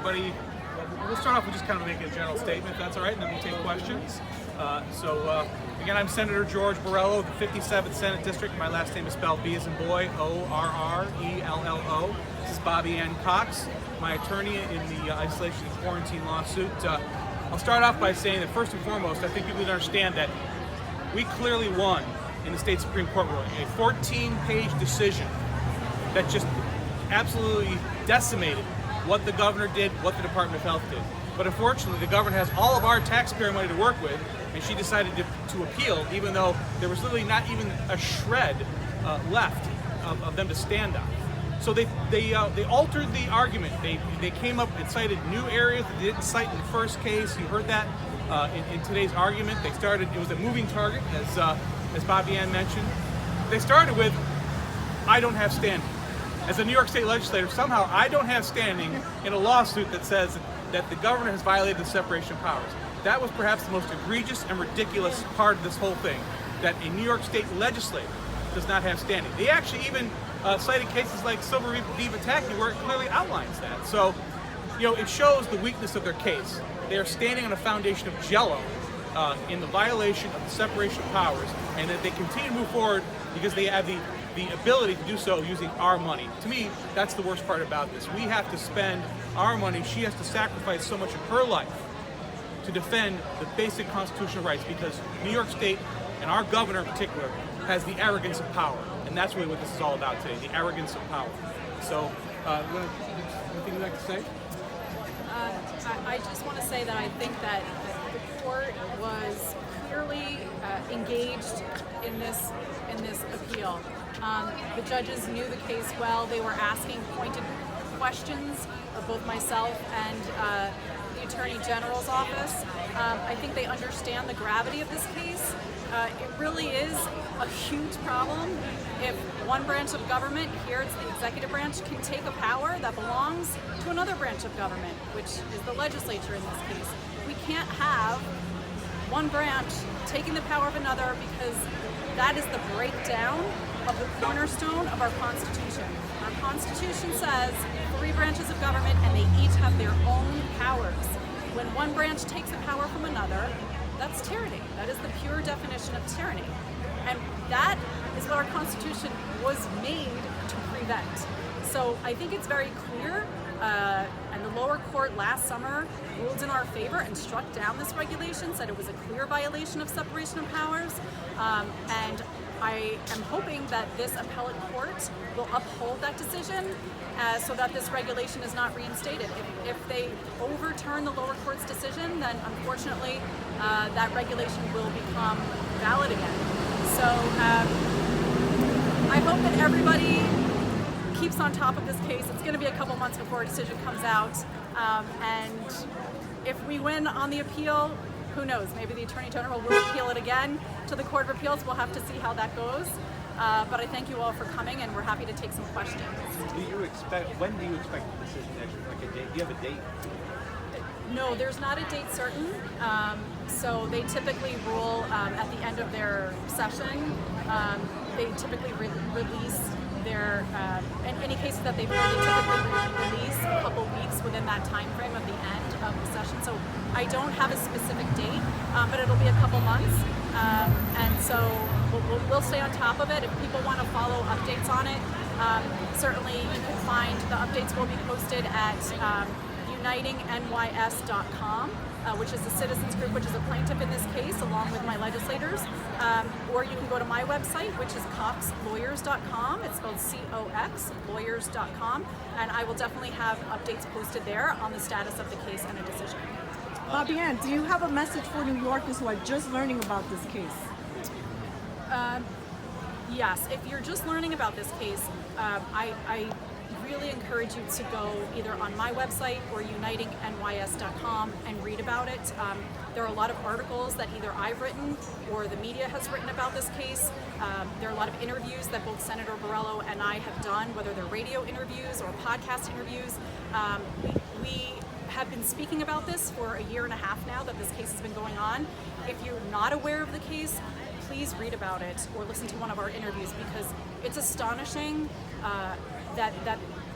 Everybody, we'll start off with just kind of making a general statement, if that's all right, and then we'll take questions. Again, I'm Senator George Borrello, the 57th Senate District. My last name is spelled B as in boy, O-R-R-E-L-L-O. This is Bobby Ann Cox, my attorney in the isolation and quarantine lawsuit. I'll start off by saying that first and foremost, I think you would understand that we clearly won in the state Supreme Court ruling, a 14-page decision that just absolutely decimated what the governor did, what the Department of Health did. But unfortunately, the governor has all of our taxpayer money to work with, and she decided to appeal, even though there was literally not even a shred left of them to stand on. So they altered the argument. They came up and cited new areas that they didn't cite in the first case. You heard that in today's argument. It was a moving target, as Bobby Ann mentioned. They started with, I don't have standing. As a New York State legislator, somehow I don't have standing in a lawsuit that says that the governor has violated the separation of powers. That was perhaps the most egregious and ridiculous part of this whole thing, that a New York State legislator does not have standing. They actually even cited cases like Silver v. Pataki, where it clearly outlines that. So, it shows the weakness of their case. They are standing on a foundation of jello in the violation of the separation of powers, and that they continue to move forward because they have the ability to do so using our money. To me, that's the worst part about this. We have to spend our money. She has to sacrifice so much of her life to defend the basic constitutional rights, because New York State, and our governor in particular, has the arrogance of power. And that's really what this is all about today, the arrogance of power. So, anything you'd like to say? I just want to say that I think that the court was clearly engaged in this appeal. The judges knew the case well. They were asking pointed questions of both myself and the Attorney General's office. I think they understand the gravity of this case. It really is a huge problem if one branch of government, here it's the executive branch, can take a power that belongs to another branch of government, which is the legislature in this case. We can't have one branch taking the power of another, because that is the breakdown of the cornerstone of our Constitution. Our Constitution says 3 branches of government, and they each have their own powers. When one branch takes the power from another, that's tyranny. That is the pure definition of tyranny. And that is what our Constitution was made to prevent. So I think it's very clear, and the lower court last summer ruled in our favor and struck down this regulation, said it was a clear violation of separation of powers, and I am hoping that this appellate court will uphold that decision so that this regulation is not reinstated. If they overturn the lower court's decision, then unfortunately that regulation will become valid again. So I hope that everybody keeps on top of this case. It's going to be a couple months before a decision comes out, and if we win on the appeal, who knows, maybe the Attorney General will appeal it again to the Court of Appeals. We'll have to see how that goes. But I thank you all for coming, and we're happy to take some questions. When do you expect the decision next? Like a date? Do you have a date? No, there's not a date certain. So they typically rule at the end of their session. They typically release their, in any cases that they've heard, they typically release a couple weeks within that time frame of the end of the session. So I don't have a specific date, but it'll be a couple months. And so we'll stay on top of it. If people want to follow updates on it, certainly you can find the updates will be posted at unitingnys.com, which is a citizens group, which is a plaintiff in this case, along with my legislators. Or you can go to my website, which is coxlawyers.com. It's spelled C-O-X, lawyers.com. And I will definitely have updates posted there on the status of the case and a decision. Bobby Ann, do you have a message for New Yorkers who are just learning about this case? Yes, if you're just learning about this case, I really encourage you to go either on my website or unitingnys.com and read about it. There are a lot of articles that either I've written or the media has written about this case. There are a lot of interviews that both Senator Borrello and I have done, whether they're radio interviews or podcast interviews. We have been speaking about this for a year and a half now that this case has been going on. If you're not aware of the case, please read about it or listen to one of our interviews, because it's astonishing that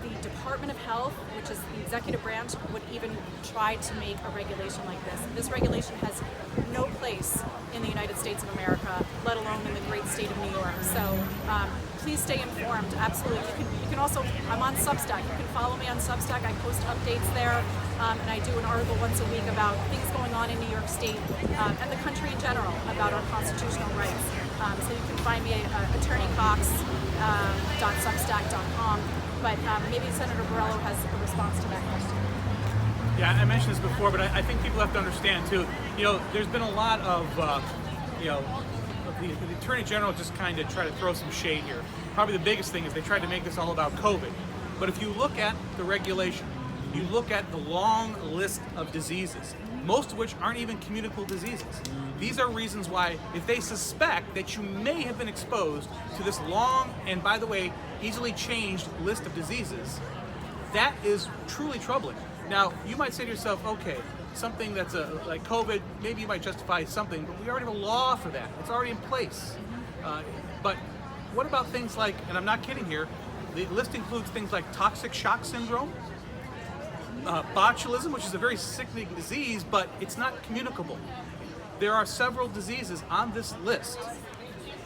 the Department of Health, which is the executive branch, would even try to make a regulation like this. This regulation has no place in the United States of America, let alone in the great state of New York. So please stay informed. Absolutely. You can also, I'm on Substack. You can follow me on Substack. I post updates there, and I do an article once a week about things going on in New York State and the country in general about our constitutional rights. So you can find me at attorneycox.substack.com. But maybe Senator Borrello has a response to that question. Yeah, I mentioned this before, but I think people have to understand too. There's been a lot of, the Attorney General just kind of try to throw some shade here. Probably the biggest thing is they tried to make this all about COVID. But if you look at the regulation, you look at the long list of diseases, most of which aren't even communicable diseases. These are reasons why, if they suspect that you may have been exposed to this long and, by the way, easily changed list of diseases, that is truly troubling. Now, you might say to yourself, okay, something that's like COVID, maybe you might justify something, but we already have a law for that. It's already in place. But what about things like, and I'm not kidding here, the list includes things like toxic shock syndrome, botulism, which is a very sickening disease, but it's not communicable. There are several diseases on this list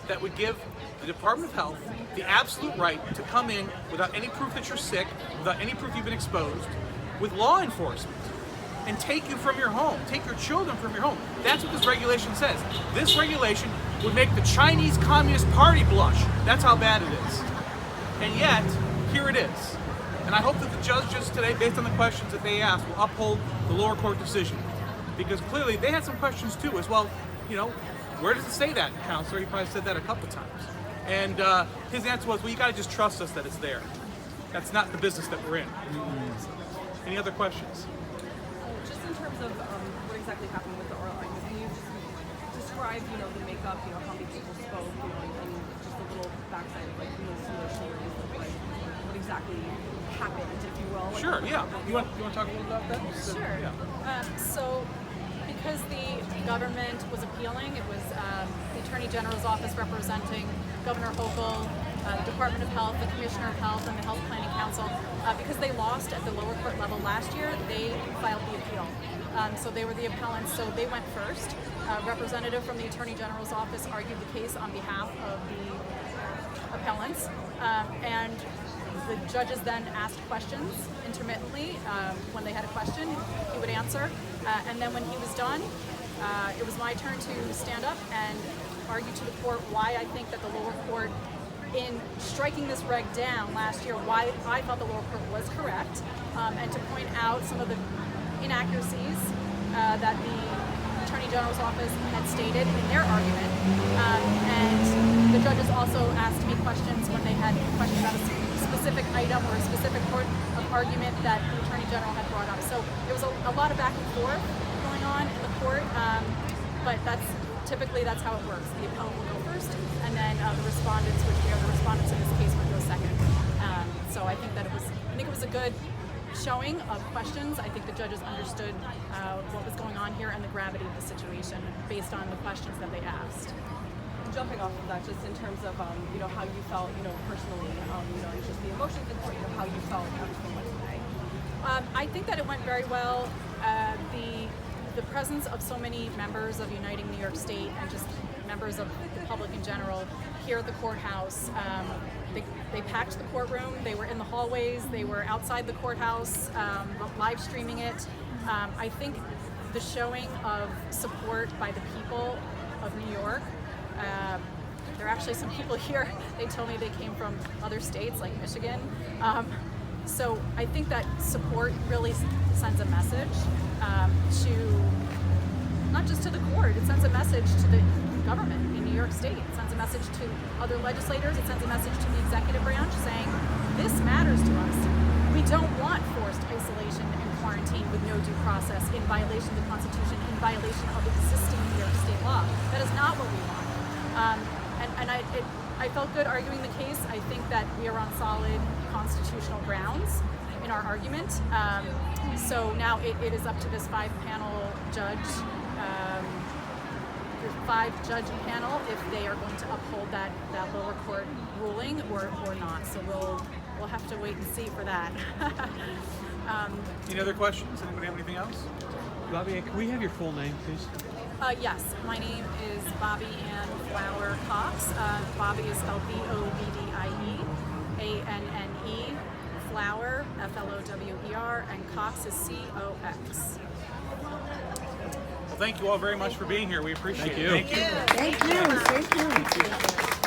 that would give the Department of Health the absolute right to come in without any proof that you're sick, without any proof you've been exposed, with law enforcement, and take you from your home, take your children from your home. That's what this regulation says. This regulation would make the Chinese Communist Party blush. That's how bad it is. And yet, here it is. And I hope that the judges today, based on the questions that they asked, will uphold the lower court decision. Because clearly they had some questions too as well. Where does it say that, counselor? He probably said that a couple times. And his answer was, well, you gotta just trust us that it's there. That's not the business that we're in. Any other questions? Just in terms of what exactly happened with the oral argument, can you just describe, the makeup, how many people spoke, and just a little backside of some of the stories of what exactly happened, if you will. Sure, yeah. You want to talk a little about that? Sure. Yeah. So, because the government was appealing, it was the Attorney General's office representing Governor Hochul, the Department of Health, the Commissioner of Health, and the Health Planning Council. Because they lost at the lower court level last year, they filed the appeal. So they were the appellants, so they went first. A representative from the Attorney General's office argued the case on behalf of the appellants, and the judges then asked questions intermittently. When they had a question, he would answer, and then when he was done, it was my turn to stand up and argue to the court why I think that the lower court, in striking this reg down last year, why I thought the lower court was correct, and to point out some of the inaccuracies that the Attorney General's office had stated in their argument. And the judges also asked me questions when they had questions about a specific item or a specific part of argument that the Attorney General had brought up. So there was a lot of back and forth going on in the court, but typically that's how it works. The appellant will go first, and then the respondents, which we are the respondents in this case, would go second. So I think it was a good showing of questions. I think the judges understood what was going on here and the gravity of the situation based on the questions that they asked. Jumping off of that, just in terms of how you felt, personally, and just the emotions in court, how you felt after Wednesday. I think that it went very well. The presence of so many members of Uniting New York State and just members of the public in general here at the courthouse, they packed the courtroom. They were in the hallways. They were outside the courthouse, live streaming it. I think the showing of support by the people of New York. There are actually some people here, they told me they came from other states like Michigan. So I think that support really sends a message to, not just to the court, it sends a message to the government in New York State. It sends a message to other legislators. It sends a message to the executive branch saying, this matters to us. We don't want forced isolation and quarantine with no due process in violation of the Constitution, in violation of existing New York State law. That is not what we want. I felt good arguing the case. I think that we are on solid constitutional grounds in our argument. So now it is up to this five-panel judge, five-judge panel, if they are going to uphold that lower court ruling or not. So we'll have to wait and see for that. Any other questions? Anybody have anything else? Bobby, can we have your full name, please? Yes, my name is Bobby Ann Flower Cox. Bobby is spelled Bobdie, Anne, Flower, Flower, and Cox is COX. Well, thank you all very much for being here. We appreciate it. Thank you. Thank you. Thank you. Thank you.